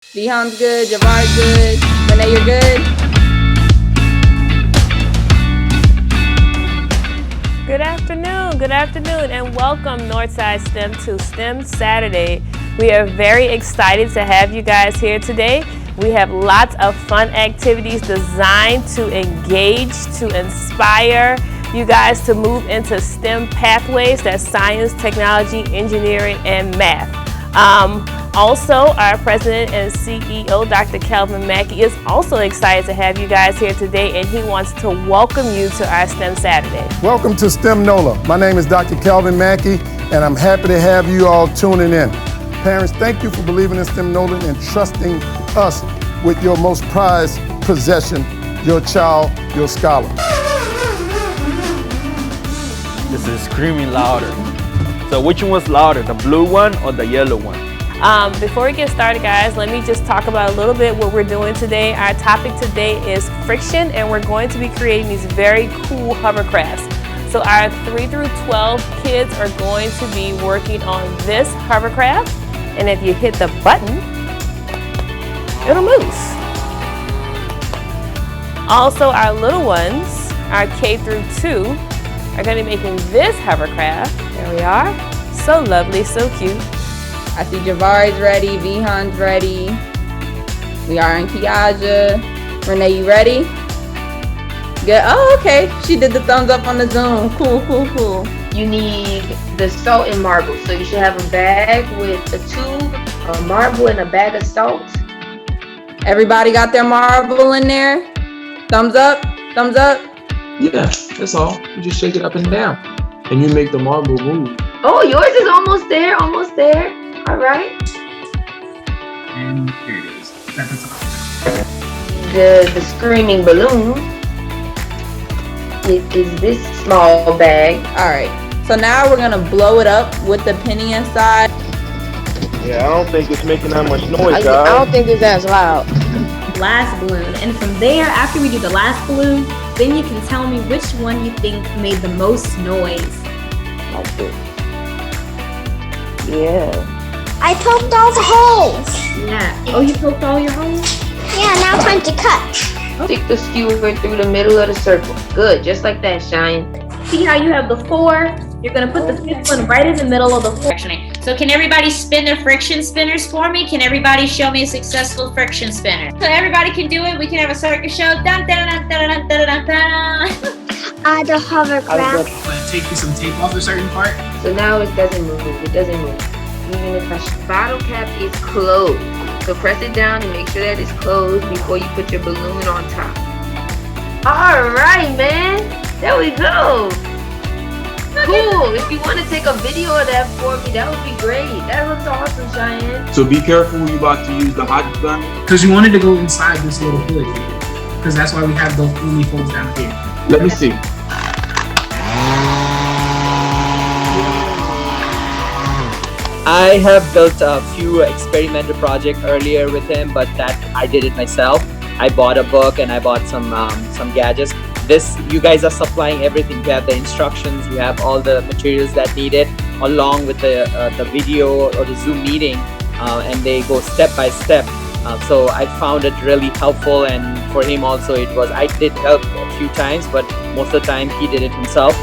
Vihan's good, Javar's good, Renee, you're good. Good afternoon, and welcome Northside STEM to STEM Saturday. We are very excited to have you guys here today. We have lots of fun activities designed to engage, to inspire you guys to move into STEM pathways, that's science, technology, engineering, and math. Also, our president and CEO, Dr. Kelvin Mackey, is also excited to have you guys here today, and he wants to welcome you to our STEM Saturday. Welcome to STEM Nola. My name is Dr. Kelvin Mackey, and I'm happy to have you all tuning in. Parents, thank you for believing in STEM Nola and trusting us with your most prized possession, your child, your scholar. This is screaming louder. So which one was louder, the blue one or the yellow one? Before we get started, guys, let me just talk about a little bit what we're doing today. Our topic today is friction, and we're going to be creating these very cool hovercrafts. So our 3 through 12 kids are going to be working on this hovercraft, and if you hit the button, it'll move. Also, our little ones, our K through 2, are going to be making this hovercraft. There we are. So lovely, so cute. I see Javar's ready, Vihan's ready. We are in Kiaja. Renee, you ready? Good. Oh, okay. She did the thumbs up on the Zoom. Cool, cool, cool. You need the salt and marble. So you should have a bag with a tube, a marble, and a bag of salt. Everybody got their marble in there? Thumbs up, thumbs up. Yeah, that's all. You just shake it up and down, and you make the marble move. Oh, yours is almost there, almost there. All right. And here it is. That's all. The screaming balloon is this small bag. All right. So now we're gonna blow it up with the penny inside. Yeah, I don't think it's making that much noise, I guys. don't think it's as loud. Last balloon, and from there, after we do the last balloon, then you can tell me which one you think made the most noise. Like this. Yeah. I poked all the holes. Yeah. Oh, you poked all your holes? Yeah, now time to cut. Stick the skewer through the middle of the circle. Good, just like that, Cheyenne. See how you have the 4? You're gonna put the 5th one right in the middle of the 4. So can everybody spin their friction spinners for me? Can everybody show me a successful friction spinner? So everybody can do it. We can have a circus show. Dun, dun, dun, dun, dun, dun, dun, dun. The hovercraft. I'm gonna take some tape off a certain part. So now it doesn't move. It doesn't move. Even if the bottle cap is closed. So press it down and make sure that it's closed before you put your balloon on top. All right, man. There we go. Cool. If you want to take a video of that for me, that would be great. That looks awesome, Cheyenne. So be careful when you're about to use the hot gun. Because we wanted to go inside this little hood here. Because that's why we have those only holes down here. Let me see. I have built a few experimental projects earlier with him, but that I did it myself. I bought a book and I bought some gadgets. This, you guys are supplying everything. You have the instructions, you have all the materials that needed, along with the video or the Zoom meeting, and they go step by step. So I found it really helpful, and for him also it was. I did help a few times, but most of the time he did it himself.